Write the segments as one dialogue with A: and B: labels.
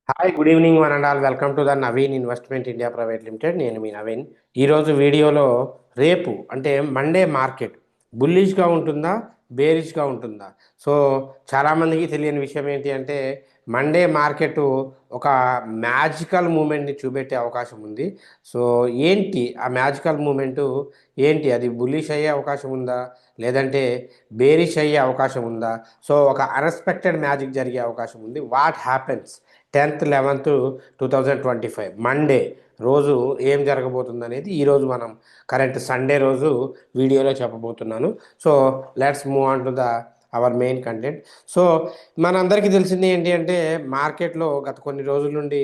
A: Hi, good evening one and all. Welcome to the Naveen investment India private limited. నేను మీ నవీన్. ఈరోజు వీడియోలో రేపు అంటే మండే మార్కెట్ బుల్లిష్గా ఉంటుందా, బేరిష్గా ఉంటుందా? సో చాలామందికి తెలియని విషయం ఏంటి అంటే మండే మార్కెట్ ఒక మ్యాజికల్ మూమెంట్ని చూపెట్టే అవకాశం ఉంది. సో ఏంటి ఆ మ్యాజికల్ మూమెంటు? ఏంటి అది? బుల్లిష్ అయ్యే అవకాశం ఉందా, లేదంటే బేరిష్ అయ్యే అవకాశం ఉందా? సో ఒక అన్ఎక్స్పెక్టెడ్ మ్యాజిక్ జరిగే అవకాశం ఉంది. What happens 10th 11th 2025 Monday రోజు ఏం జరగబోతుంది అనేది ఈరోజు మనం కరెంట్ సండే రోజు వీడియోలో చెప్పబోతున్నాను. So let's move on to the our main content. So మనందరికీ తెలిసింది ఏంటి అంటే మార్కెట్లో గత కొన్ని రోజుల నుండి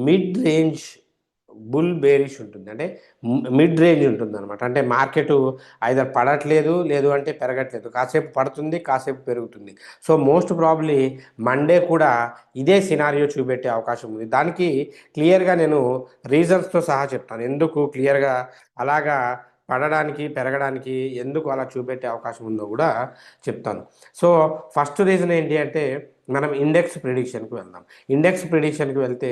A: మిడ్ రేంజ్ బుల్ బేరిష్ ఉంటుంది. అంటే మిడ్ రేంజ్ ఉంటుంది అనమాట. అంటే మార్కెట్ ఐదర్ పడట్లేదు, లేదు అంటే పెరగట్లేదు. కాసేపు పడుతుంది, కాసేపు పెరుగుతుంది. సో మోస్ట్ ప్రాబ్లీ మండే కూడా ఇదే సినారియో చూపెట్టే అవకాశం ఉంది. దానికి క్లియర్గా నేను రీజన్స్తో సహా చెప్తాను. ఎందుకు క్లియర్గా అలాగా పడడానికి, పెరగడానికి ఎందుకు అలా చూపెట్టే అవకాశం ఉందో కూడా చెప్తాను. సో ఫస్ట్ రీజన్ ఏంటి అంటే మనం ఇండెక్స్ ప్రిడిక్షన్కి వెళ్దాం. ఇండెక్స్ ప్రిడిక్షన్కి వెళ్తే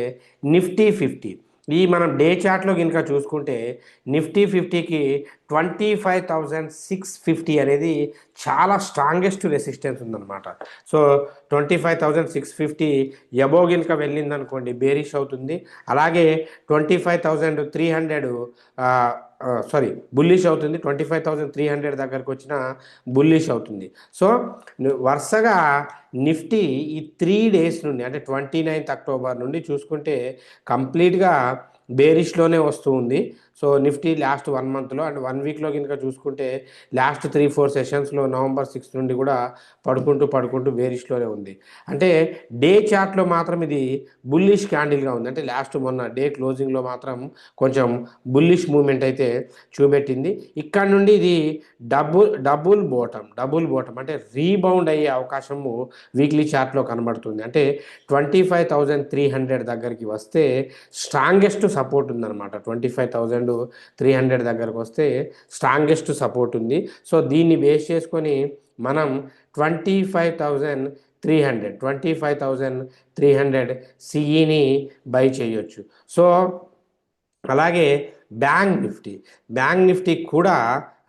A: నిఫ్టీ 50, ఈ మనం డే చార్ట్లో కనుక చూసుకుంటే నిఫ్టీ 50కి 25,650 అనేది చాలా స్ట్రాంగెస్ట్ రెసిస్టెన్స్ ఉందన్నమాట. సో 25,650 ఎబో కనుక వెళ్ళిందనుకోండి బేరిష్ అవుతుంది. అలాగే 25,300 బుల్లిష్ అవుతుంది. 25,300 దగ్గరకు వచ్చిన బుల్లిష్ అవుతుంది. సో వరుసగా నిఫ్టీ ఈ 3 days నుండి అంటే 29th అక్టోబర్ నుండి చూసుకుంటే కంప్లీట్గా బేరిష్లోనే వస్తూ ఉంది. సో నిఫ్టీ లాస్ట్ 1 monthలో అండ్ 1 weekలో కనుక చూసుకుంటే లాస్ట్ 3-4 సెషన్స్లో నవంబర్ 6 నుండి కూడా పడుకుంటూ బేరిష్లోనే ఉంది. అంటే డే చార్ట్లో మాత్రం ఇది బుల్లిష్ క్యాండిల్గా ఉంది. అంటే లాస్ట్ మొన్న డే క్లోజింగ్లో మాత్రం కొంచెం బుల్లిష్ మూమెంట్ అయితే చూపెట్టింది. ఇక్కడ నుండి ఇది డబుల్ బోటం అంటే రీబౌండ్ అయ్యే అవకాశము వీక్లీ చార్ట్లో కనబడుతుంది. అంటే 25,300 దగ్గరికి వస్తే స్ట్రాంగెస్ట్ సపోర్ట్ ఉందన్నమాట. 25,300 దగ్గరకు వస్తే స్ట్రాంగెస్ట్ సపోర్ట్ ఉంది. సో దీన్ని బేస్ చేసుకొని మనం 25,300 సిఈని బై చేయొచ్చు. సో అలాగే బ్యాంక్ నిఫ్టీ కూడా,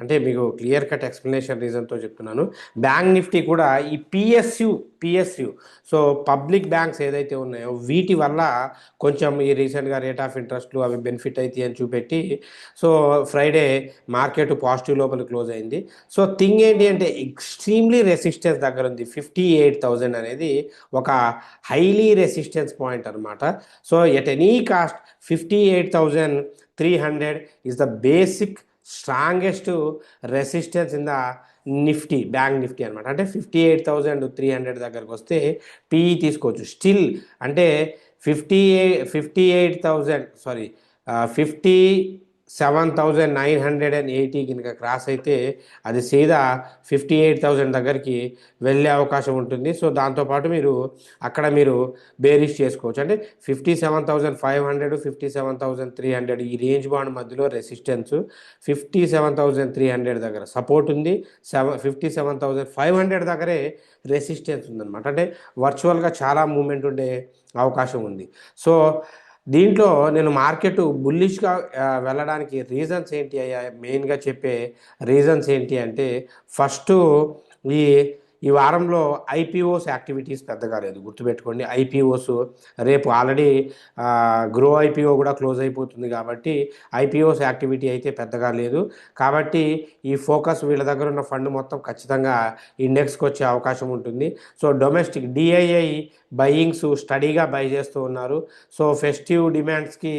A: అంటే మీకు క్లియర్ కట్ ఎక్స్ప్లెనేషన్ రీజన్తో చెప్తున్నాను. బ్యాంక్ నిఫ్టీ కూడా ఈ పిఎస్యు సో పబ్లిక్ బ్యాంక్స్ ఏదైతే ఉన్నాయో వీటి వల్ల కొంచెం ఈ రీసెంట్గా రేట్ ఆఫ్ ఇంట్రెస్ట్లు అవి బెనిఫిట్ అవుతాయి అని చూపెట్టి సో ఫ్రైడే మార్కెట్ పాజిటివ్ లోపల క్లోజ్ అయింది. సో థింగ్ ఏంటి అంటే ఎక్స్ట్రీమ్లీ రెసిస్టెన్స్ దగ్గర ఉంది. 58,000 అనేది ఒక హైలీ రెసిస్టెన్స్ పాయింట్ అనమాట. So at any cost 58,300 is the basic strongest resistance in the Nifty, bank Nifty అనమాట. అంటే 58,300 దగ్గరకు వస్తే పిఈ తీసుకోవచ్చు. స్టిల్ అంటే 57,980 కనుక క్రాస్ అయితే అది సీదా 58,000 దగ్గరికి వెళ్ళే అవకాశం ఉంటుంది. సో దాంతోపాటు మీరు అక్కడ బేరిష్ చేసుకోవచ్చు. అంటే 57,500 57,300 ఈ రేంజ్ బాండ్ మధ్యలో రెసిస్టెన్స్, 57,300 దగ్గర సపోర్ట్ ఉంది, 57,500 దగ్గరే రెసిస్టెన్స్ ఉందన్నమాట. అంటే వర్చువల్గా చాలా మూమెంట్ ఉండే అవకాశం ఉంది. సో దీంట్లో నేను మార్కెట్ బుల్లిష్గా వెళ్ళడానికి రీజన్స్ ఏంటి అయ్యా, మెయిన్గా చెప్పే రీజన్స్ ఏంటి అంటే ఫస్ట్ ఈ ఈ వారంలో ఐపీఓస్ యాక్టివిటీస్ పెద్దగా లేదు. గుర్తుపెట్టుకోండి, ఐపీఓస్ రేపు ఆల్రెడీ గ్రో ఐపీఓ కూడా క్లోజ్ అయిపోతుంది కాబట్టి ఐపీఓస్ యాక్టివిటీ అయితే పెద్దగా లేదు. కాబట్టి ఈ ఫోకస్ వీళ్ళ దగ్గర ఉన్న ఫండ్ మొత్తం ఖచ్చితంగా ఇండెక్స్కి వచ్చే అవకాశం ఉంటుంది. సో డొమెస్టిక్ డిఐఐ బయింగ్స్ స్టడీగా బై చేస్తూ ఉన్నారు. సో ఫెస్టివ్ డిమాండ్స్కి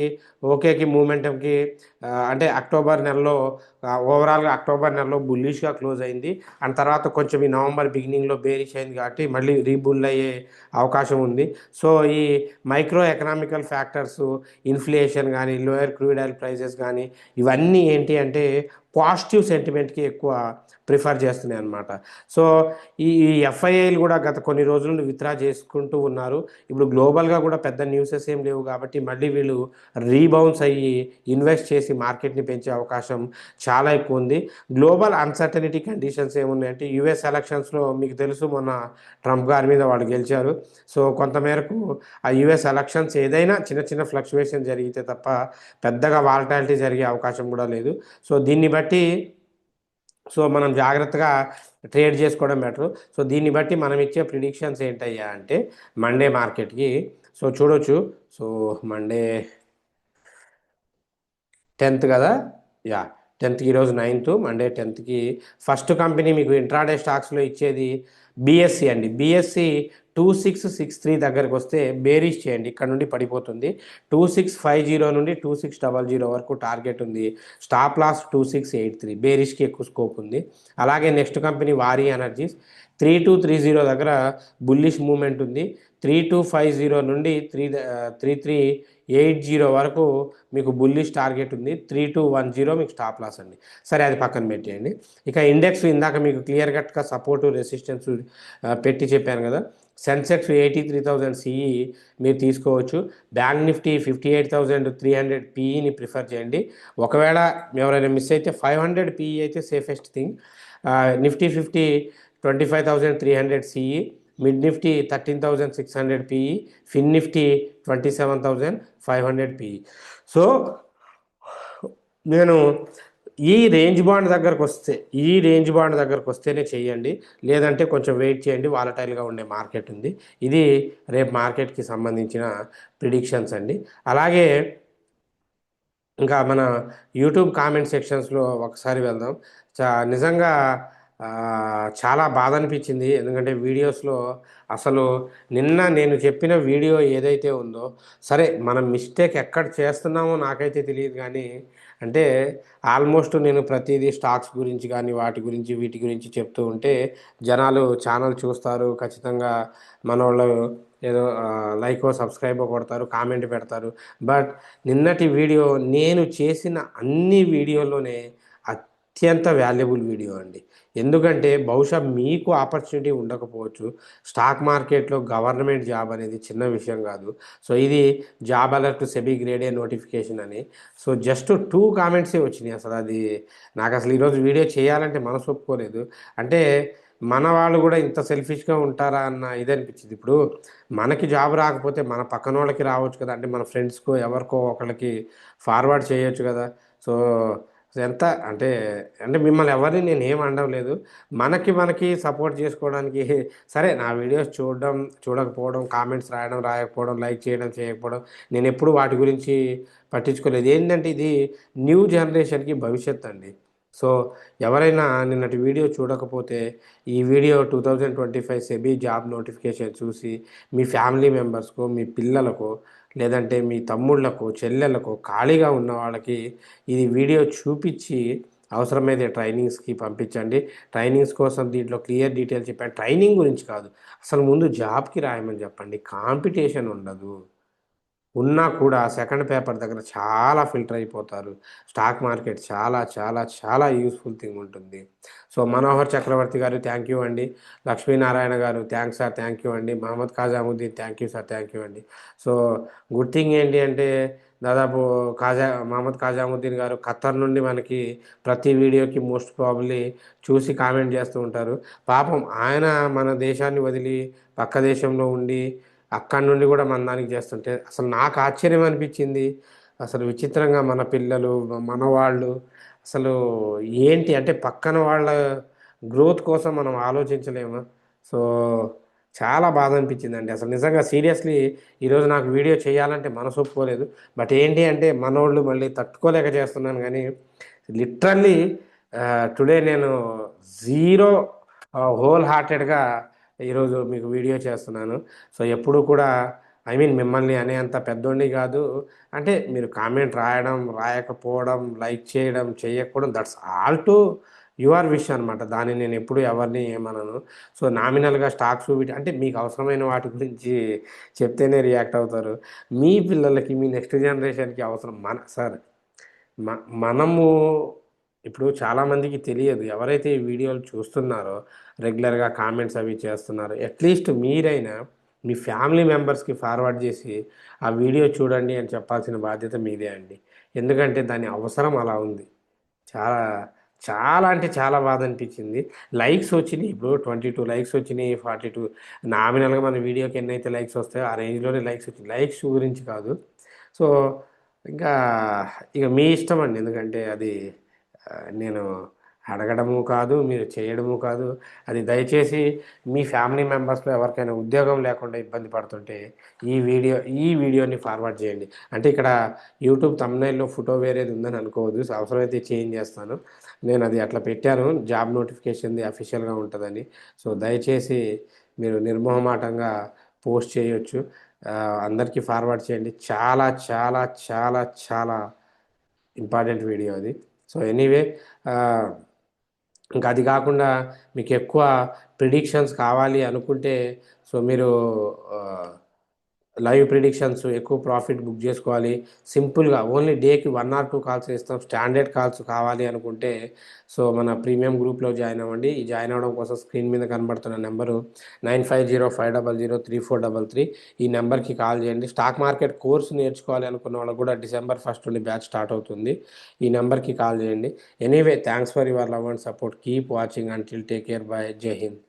A: ఓకేకి మూమెంటంకి అంటే అక్టోబర్ నెలలో ఓవరాల్గా అక్టోబర్ నెలలో బుల్లిష్గా క్లోజ్ అయింది. అండ్ తర్వాత కొంచెం ఈ నవంబర్ బిగినింగ్లో బేరిష్ అయింది కాబట్టి మళ్ళీ రీబుల్ అయ్యే అవకాశం ఉంది. సో ఈ మైక్రో ఎకనామికల్ ఫ్యాక్టర్స్, ఇన్ఫ్లేషన్ కానీ, లోయర్ క్రూడ్ ఆయిల్ ప్రైజెస్ కానీ ఇవన్నీ ఏంటి అంటే పాజిటివ్ సెంటిమెంట్కి ఎక్కువ ప్రిఫర్ చేస్తున్నాయి అన్నమాట. సో ఈ ఎఫ్ఐఐలు కూడా గత కొన్ని రోజుల నుండి విత్డ్రా చేసుకుంటూ ఉన్నారు. ఇప్పుడు గ్లోబల్గా కూడా పెద్ద న్యూసెస్ ఏం లేవు కాబట్టి మళ్ళీ వీళ్ళు రీబౌన్స్ అయ్యి ఇన్వెస్ట్ చేసి మార్కెట్ని పెంచే అవకాశం చాలా ఎక్కువ ఉంది. గ్లోబల్ అన్సర్టనిటీ కండిషన్స్ ఏమున్నాయంటే యుఎస్ ఎలక్షన్స్లో మీకు తెలుసు, మొన్న ట్రంప్ గారి మీద వాళ్ళు గెలిచారు. సో కొంతమేరకు ఆ యుఎస్ ఎలక్షన్స్ ఏదైనా చిన్న చిన్న ఫ్లక్చువేషన్ జరిగితే తప్ప పెద్దగా వాలటాలిటీ జరిగే అవకాశం కూడా లేదు. సో దీన్ని బట్టి మనం జాగ్రత్తగా ట్రేడ్ చేసుకోవడం బెటర్. సో దీన్ని బట్టి మనం ఇచ్చే ప్రిడిక్షన్స్ ఏంటయ్యా అంటే మండే మార్కెట్కి సో చూడొచ్చు. సో మండే 10th కదా, యా 10th, ఈరోజు 9th, Monday 10th first company మీకు ఇంట్రాడే స్టాక్స్లో ఇచ్చేది బిఎస్సి అండి. బిఎస్సి 2663 దగ్గరకు వస్తే బేరీష్ చేయండి, ఇక్కడ నుండి పడిపోతుంది. 2650 నుండి 2600 వరకు టార్గెట్ ఉంది. స్టాప్ లాస్ 2683, బేరిష్కి ఎక్కువ స్కోప్ ఉంది. అలాగే నెక్స్ట్ కంపెనీ వారీ ఎనర్జీస్ 3230 దగ్గర బుల్లిష్ మూమెంట్ ఉంది. 3250 నుండి 3380 వరకు మీకు బుల్లిష్ టార్గెట్ ఉంది. 3210 మీకు స్టాప్ లాస్ అండి. సరే, అది పక్కన పెట్టేయండి. ఇక ఇండెక్స్ ఇందాక మీకు క్లియర్ కట్గా సపోర్టు రెసిస్టెన్స్ పెట్టి చెప్పాను కదా. సెన్సెక్స్ 83,000 సిఈ మీరు తీసుకోవచ్చు. బ్యాంక్ నిఫ్టీ 58,300 పీఈని ప్రిఫర్ చేయండి. ఒకవేళ ఎవరైనా మిస్ అయితే 500 పీఈ అయితే safest thing. Nifty 50 25,300 CE, mid Nifty 13,600 PE, fin Nifty 27,500 PE. So నేను ఈ రేంజ్ బాండ్ దగ్గరకు వస్తేనే చేయండి, లేదంటే కొంచెం వెయిట్ చేయండి. వాలటైల్గా ఉండే మార్కెట్ ఉంది. ఇది రేపు మార్కెట్కి సంబంధించిన ప్రిడిక్షన్స్ అండి. అలాగే ఇంకా మన యూట్యూబ్ కామెంట్ సెక్షన్స్లో ఒకసారి వెళ్దాం. నిజంగా చాలా బాధ అనిపించింది. ఎందుకంటే వీడియోస్లో అసలు నిన్న నేను చెప్పిన వీడియో ఏదైతే ఉందో, సరే మనం మిస్టేక్ ఎక్కడ చేస్తున్నామో నాకైతే తెలియదు, కానీ అంటే ఆల్మోస్ట్ నేను ప్రతిదీ స్టాక్స్ గురించి కానీ వీటి గురించి చెప్తూ ఉంటే జనాలు ఛానల్ చూస్తారు, ఖచ్చితంగా మనోళ్ళు ఏదో లైకో సబ్స్క్రైబో కొడతారు, కామెంట్ పెడతారు. బట్ నిన్నటి వీడియో నేను చేసిన అన్ని వీడియోలోనే అత్యంత వాల్యుబుల్ వీడియో అండి. ఎందుకంటే బహుశా మీకు ఆపర్చునిటీ ఉండకపోవచ్చు. స్టాక్ మార్కెట్లో గవర్నమెంట్ జాబ్ అనేది చిన్న విషయం కాదు. సో ఇది job alert SEBI grade A notification అని. సో జస్ట్ 2 కామెంట్సే వచ్చినాయి. నాకు అసలు ఈరోజు వీడియో చేయాలంటే మనసు ఒప్పుకోలేదు. అంటే మన వాళ్ళు కూడా ఇంత సెల్ఫిష్గా ఉంటారా అన్న ఇది అనిపించింది. ఇప్పుడు మనకి జాబ్ రాకపోతే మన పక్కన వాళ్ళకి రావచ్చు కదా, అంటే మన ఫ్రెండ్స్కో ఎవరికో ఒకరికి ఫార్వర్డ్ చేయొచ్చు కదా. సో ఎంత అంటే మిమ్మల్ని ఎవరిని నేను ఏం అనడం లేదు. మనకి సపోర్ట్ చేసుకోవడానికి సరే, నా వీడియోస్ చూడడం చూడకపోవడం, కామెంట్స్ రాయడం రాయకపోవడం, లైక్ చేయడం చేయకపోవడం, నేను ఎప్పుడు వాటి గురించి పట్టించుకోలేదు. ఏంటంటే ఇది న్యూ జనరేషన్కి భవిష్యత్ అండి. సో ఎవరైనా నిన్నటి వీడియో చూడకపోతే ఈ వీడియో 2025 సెబీ జాబ్ నోటిఫికేషన్ చూసి మీ ఫ్యామిలీ మెంబర్స్కో, మీ పిల్లలకో, లేదంటే మీ తమ్ముళ్ళకో, చెల్లెళ్ళకో, ఖాళీగా ఉన్న వాళ్ళకి ఇది వీడియో చూపించి అవసరమైతే ట్రైనింగ్స్కి పంపించండి. ట్రైనింగ్స్ కోసం దీంట్లో క్లియర్ డీటెయిల్స్ చెప్పండి. ట్రైనింగ్ గురించి కాదు, అసలు ముందు జాబ్కి రాయమని చెప్పండి. కాంపిటీషన్ ఉండదు. ఉన్నా కూడా సెకండ్ పేపర్ దగ్గర చాలా ఫిల్టర్ అయిపోతారు. స్టాక్ మార్కెట్ చాలా చాలా చాలా యూస్ఫుల్ థింగ్ ఉంటుంది. సో మనోహర్ చక్రవర్తి గారు థ్యాంక్ యూ అండి. లక్ష్మీనారాయణ గారు థ్యాంక్స్ సార్, థ్యాంక్ యూ అండి. Mohammed Khajamuddin thank you sir, thank you అండి. సో గుడ్ థింగ్ ఏంటి అంటే దాదాపు మహమ్మద్ ఖాజాముద్దీన్ గారు ఖత్తర్ నుండి మనకి ప్రతి వీడియోకి మోస్ట్ ప్రాబబ్లీ చూసి కామెంట్ చేస్తూ ఉంటారు. పాపం ఆయన మన దేశాన్ని వదిలి పక్క దేశంలో ఉండి అక్కడి నుండి కూడా మన దానికి చేస్తుంటే అసలు నాకు ఆశ్చర్యం అనిపించింది. అసలు విచిత్రంగా మన పిల్లలు, మన వాళ్ళు అసలు ఏంటి అంటే పక్కన వాళ్ళ గ్రోత్ కోసం మనం ఆలోచించలేమా? సో చాలా బాధ అనిపించిందండి. అసలు నిజంగా సీరియస్లీ ఈరోజు నాకు వీడియో చేయాలంటే మనసు ఒప్పుకోలేదు. బట్ ఏంటి అంటే మనోళ్ళు మళ్ళీ తట్టుకోలేక చేస్తున్నాను. కానీ లిటరల్లీ టుడే నేను జీరో హోల్ హార్టెడ్గా ఈరోజు మీకు వీడియో చేస్తున్నాను. సో ఎప్పుడు కూడా మిమ్మల్ని అనేంత పెద్దోడిని కాదు. అంటే మీరు కామెంట్ రాయడం, రాయకపోవడం, లైక్ చేయడం, చేయకపోవడం, that's all to your wish అనమాట. దాన్ని నేను ఎప్పుడు ఎవరిని ఏమనను. సో నామినల్గా స్టాక్స్ వీటి అంటే మీకు అవసరమైన వాటి గురించి చెప్తేనే రియాక్ట్ అవుతారు. మీ పిల్లలకి, మీ నెక్స్ట్ జనరేషన్కి అవసరం మనము ఇప్పుడు చాలామందికి తెలియదు. ఎవరైతే ఈ వీడియోలు చూస్తున్నారో, రెగ్యులర్‌గా కామెంట్స్ అవి చేస్తున్నారో, అట్‌లీస్ట్ మీరైనా మీ ఫ్యామిలీ మెంబర్స్‌కి ఫార్వర్డ్ చేసి, ఆ వీడియో చూడండి అని చెప్పాల్సిన బాధ్యత మీదే అండి. ఎందుకంటే దాని అవసరం అలా ఉంది. చాలా, చాలా అంటే చాలా బాధనిపించింది. లైక్స్ వచ్చినియి. ఇప్పుడు 22 లైక్స్ వచ్చినియి, 42 నామినల్‌గా మన వీడియోకి ఎన్నైతే లైక్స్ వస్తాయో ఆ రేంజ్‌లోనే లైక్స్ వచ్చినియి. లైక్స్ గురించి కాదు. సో, ఇంకా ఇక మీ ఇష్టమండి. ఎందుకంటే అది నేను అడగడము కాదు, మీరు చేయడము కాదు. అది దయచేసి మీ ఫ్యామిలీ మెంబర్స్‌లో ఎవరికైనా ఉద్యోగం లేకుండా ఇబ్బంది పడుతుంటే ఈ వీడియోని ఫార్వర్డ్ చేయండి. అంటే ఇక్కడ యూట్యూబ్ థంబ్‌నెయిల్‌లో ఫోటో వేరేది ఉందని అనుకోవద్దు. అవసరమైతే చేంజ్ చేస్తాను. నేను అది అట్లా పెట్టాను. జాబ్ నోటిఫికేషన్‌ది అఫీషియల్‌గా ఉంటదని. సో, దయచేసి మీరు నిర్మొహమాటంగా పోస్ట్ చేయొచ్చు. అందరికీ ఫార్వర్డ్ చేయండి. చాలా, చాలా, చాలా, చాలా ఇంపార్టెంట్ వీడియో అది. సో, ఎనీవే ఆహ్, ఇంకా అది కాకుండా మీకెక్కువ ప్రిడిక్షన్స్ కావాలి అనుకుంటే సో, మీరు ఆహ్, లైవ్ ప్రిడిక్షన్స్ ఎక్కువ ప్రాఫిట్ బుక్ జేసుకోవాలి. సింపుల్‌గా ఓన్లీ డేకి 1 ఆర్ 2 కాల్స్ ఇస్తాం. స్టాండర్డ్ కాల్స్ కావాలి అనుకుంటే సో, మన ప్రీమియం గ్రూప్‌లో జాయిన్ అవ్వండి. ఈ జాయిన్ అవ్వడం కోసం స్క్రీన్ మీద కనబడుతున్న నంబరు 9505003433 ఈ నంబర్‌కి కాల్ చేయండి. స్టాక్ మార్కెట్ కోర్స్ నేర్చుకోవాలి అనుకున్న వాళ్ళకి కూడా డిసెంబర్ 1 నుండి బ్యాచ్ స్టార్ట్ అవుతుంది. ఈ నంబర్‌కి కాల్ చేయండి. Anyway thanks for your love and support. Keep watching until take care. By. జై హింద్.